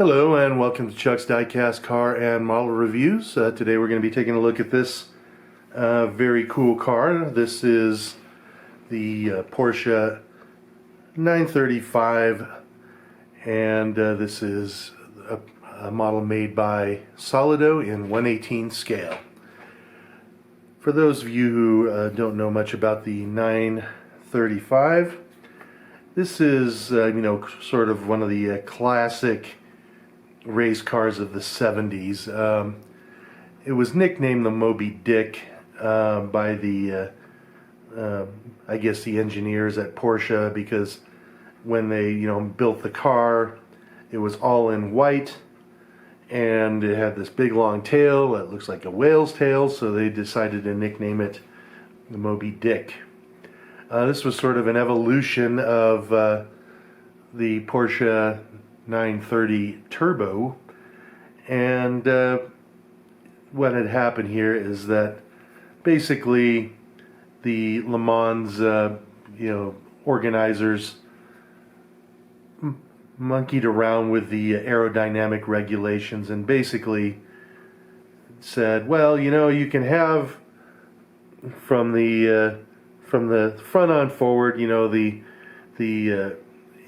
Hello and welcome to Chuck's Diecast Car and Model Reviews. Today we're going to be taking a look at this very cool car. This is the Porsche 935, and this is a model made by Solido in 1/18 scale. For those of you who don't know much about the 935, this is sort of one of the classic race cars of the 70s. It was nicknamed the Moby Dick by the I guess the engineers at Porsche, because when they built the car, it was all in white and it had this big long tail that looks like a whale's tail, so they decided to nickname it the Moby Dick. This was sort of an evolution of the Porsche 930 Turbo, and what had happened here is that basically the Le Mans organizers monkeyed around with the aerodynamic regulations and basically said, well, you can have from the front on forward,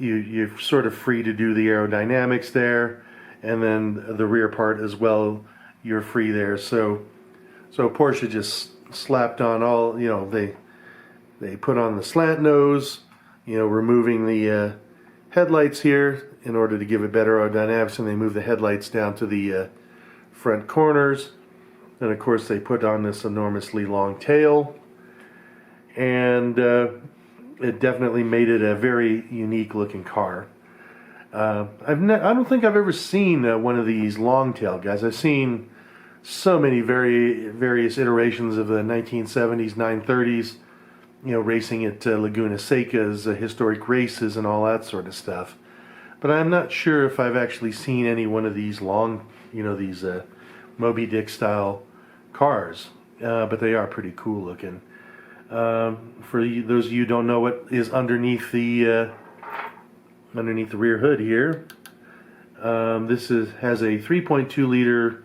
you're sort of free to do the aerodynamics there, and then the rear part as well, you're free there. So Porsche just slapped on all, they put on the slant nose, removing the headlights here in order to give it better aerodynamics, and they moved the headlights down to the front corners. And of course they put on this enormously long tail, and it definitely made it a very unique looking car. I don't think I've ever seen one of these long tail guys. I've seen so many various iterations of the 1970s 930s, racing at Laguna Seca's historic races and all that sort of stuff. But I'm not sure if I've actually seen any one of these long, these Moby Dick style cars. But they are pretty cool looking. For those of you who don't know what is underneath the rear hood here, this has a 3.2 liter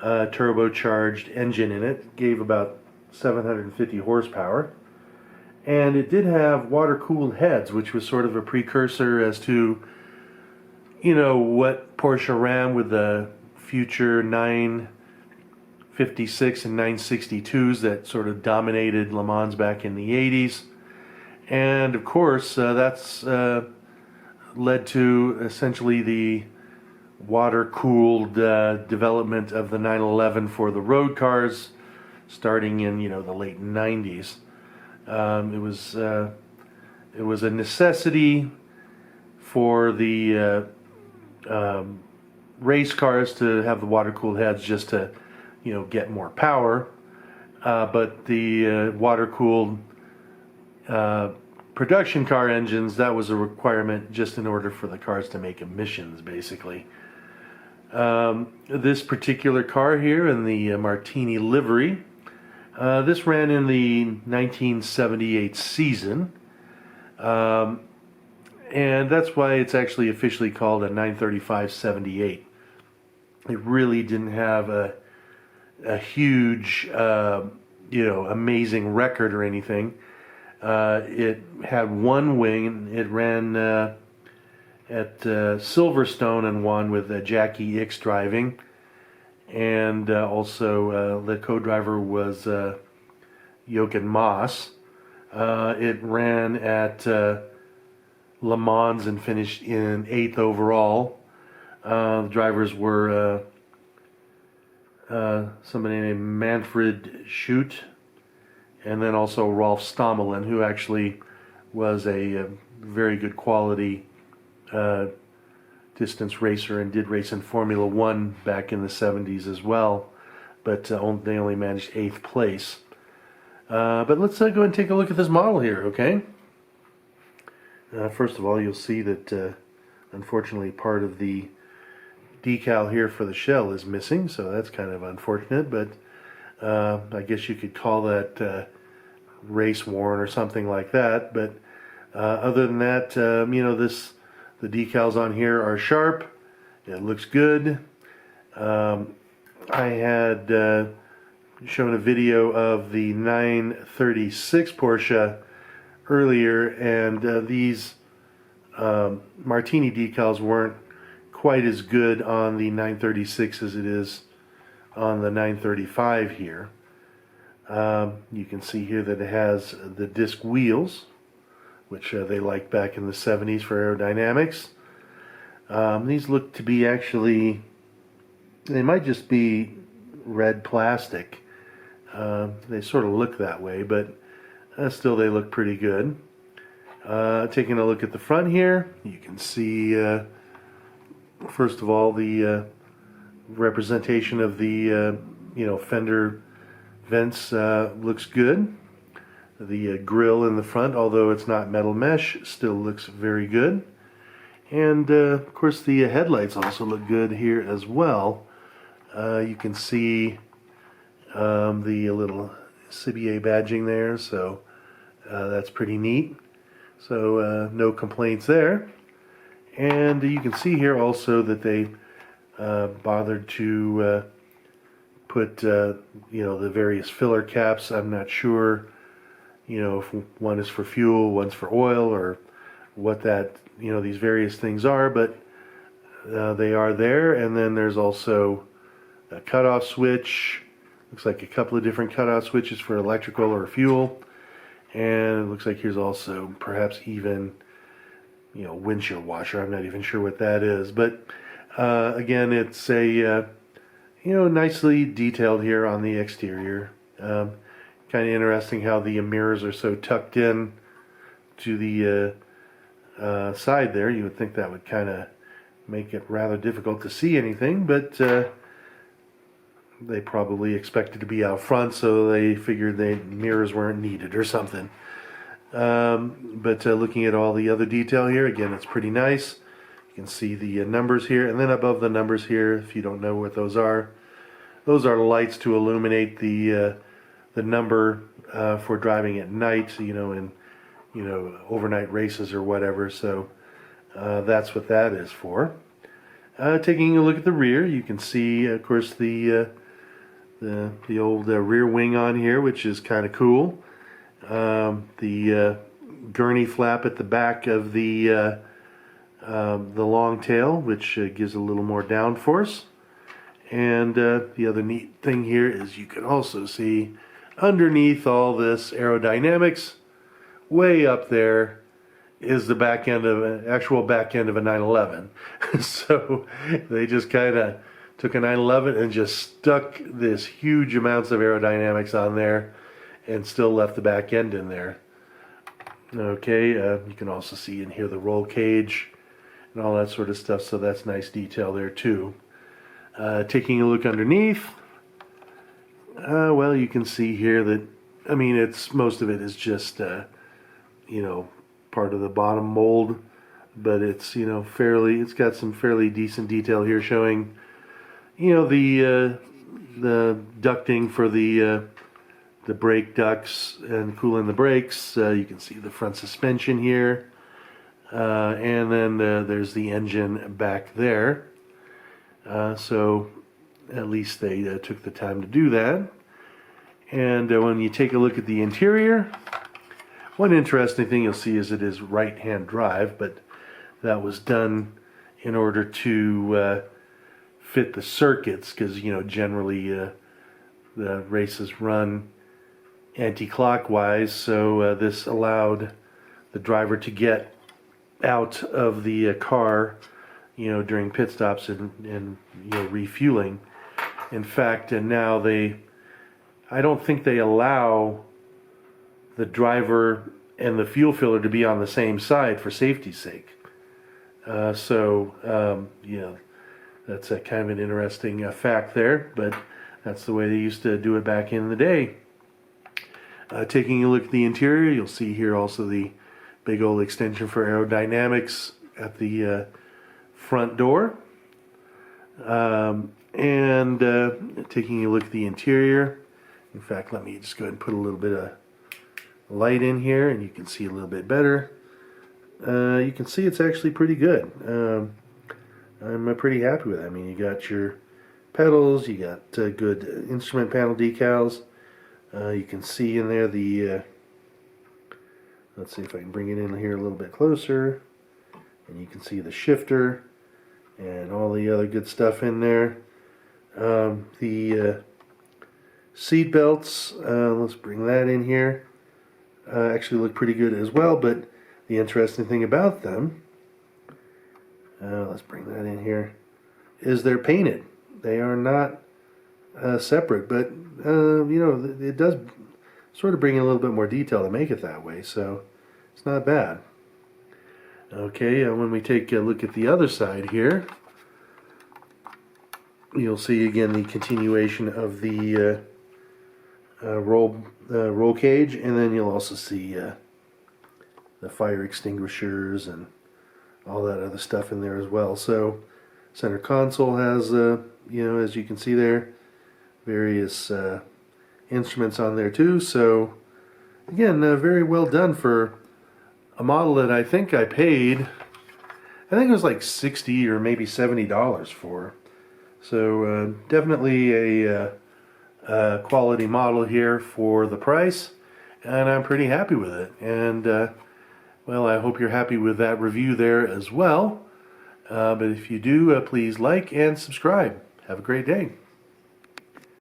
turbocharged engine in it. Gave about 750 horsepower, and it did have water-cooled heads, which was sort of a precursor as to what Porsche ran with the future 956 and 962s that sort of dominated Le Mans back in the 80s. And of course that's led to essentially the water-cooled development of the 911 for the road cars starting in the late 90s. It was a necessity for the race cars to have the water-cooled heads just to get more power, but the water-cooled production car engines, that was a requirement just in order for the cars to make emissions, basically. This particular car here in the Martini livery, this ran in the 1978 season, and that's why it's actually officially called a 935-78. It really didn't have a huge, amazing record or anything. It had one wing. It ran at Silverstone and won with Jackie Ickx driving, and also the co-driver was Jochen Mass. It ran at Le Mans and finished in 8th overall. The drivers were somebody named Manfred Schut, and then also Rolf Stommelen, who actually was a very good quality distance racer and did race in Formula One back in the 70s as well, but they only managed 8th place. But let's go ahead and take a look at this model here, okay? First of all, you'll see that unfortunately part of the decal here for the shell is missing, so that's kind of unfortunate, but I guess you could call that race worn or something like that. But other than that, the decals on here are sharp, It looks good. I had shown a video of the 936 Porsche earlier, and these Martini decals weren't quite as good on the 936 as it is on the 935 here. You can see here that it has the disc wheels, which they liked back in the 70s for aerodynamics. These look to be actually, they might just be red plastic. They sort of look that way, but still they look pretty good. Taking a look at the front here, you can see first of all the representation of the fender vents looks good. The grill in the front, although it's not metal mesh, still looks very good. And of course the headlights also look good here as well. You can see the little CBA badging there, so that's pretty neat. So no complaints there. And you can see here also that they bothered to put the various filler caps. I'm not sure, if one is for fuel, one's for oil, or what that these various things are, but they are there. And then there's also a cutoff switch. Looks like a couple of different cutoff switches for electrical or fuel. And it looks like here's also perhaps even windshield washer. I'm not even sure what that is, but again, it's a nicely detailed here on the exterior. Kind of interesting how the mirrors are so tucked in to the side there. You would think that would kind of make it rather difficult to see anything, but they probably expected to be out front, so they figured mirrors weren't needed or something. But looking at all the other detail here, again, it's pretty nice. You can see the numbers here, and then above the numbers here, if you don't know what those are lights to illuminate the number for driving at night, in overnight races or whatever. So that's what that is for. Taking a look at the rear, you can see, of course, the old rear wing on here, which is kind of cool. The gurney flap at the back of the long tail, which gives a little more downforce. And the other neat thing here is you can also see underneath all this aerodynamics, way up there is the actual back end of a 911. So they just kind of took a 911 and just stuck this huge amounts of aerodynamics on there and still left the back end in there. Okay, you can also see in here the roll cage and all that sort of stuff, so that's nice detail there too. Taking a look underneath, well, you can see here that, most of it is just, part of the bottom mold, but it's, it's got some fairly decent detail here showing, the ducting for the brake ducts and cooling the brakes. You can see the front suspension here, and then there's the engine back there. So at least they took the time to do that. And when you take a look at the interior, one interesting thing you'll see is it is right-hand drive, but that was done in order to fit the circuits, because generally the races run anti-clockwise, so this allowed the driver to get out of the car during pit stops and refueling. In fact, and now I don't think they allow the driver and the fuel filler to be on the same side for safety's sake. That's a kind of an interesting fact there, but that's the way they used to do it back in the day. Taking a look at the interior, you'll see here also the big old extension for aerodynamics at the front door. And taking a look at the interior, in fact, let me just go ahead and put a little bit of light in here and you can see a little bit better. You can see it's actually pretty good. I'm pretty happy with it. I mean, you got your pedals, you got good instrument panel decals. You can see in there the, let's see if I can bring it in here a little bit closer, and you can see the shifter and all the other good stuff in there. The seat belts, let's bring that in here, actually look pretty good as well, but the interesting thing about them, let's bring that in here, is they're painted. They are not separate, but you know, it does sort of bring in a little bit more detail to make it that way, so it's not bad. Okay, when we take a look at the other side here, you'll see again the continuation of the roll cage, and then you'll also see the fire extinguishers and all that other stuff in there as well. So center console has you know, as you can see there, various instruments on there too. So again, very well done for a model that I think I paid, I think it was like $60 or maybe $70 for. So definitely a quality model here for the price, and I'm pretty happy with it. And well, I hope you're happy with that review there as well. But if you do, please like and subscribe. Have a great day.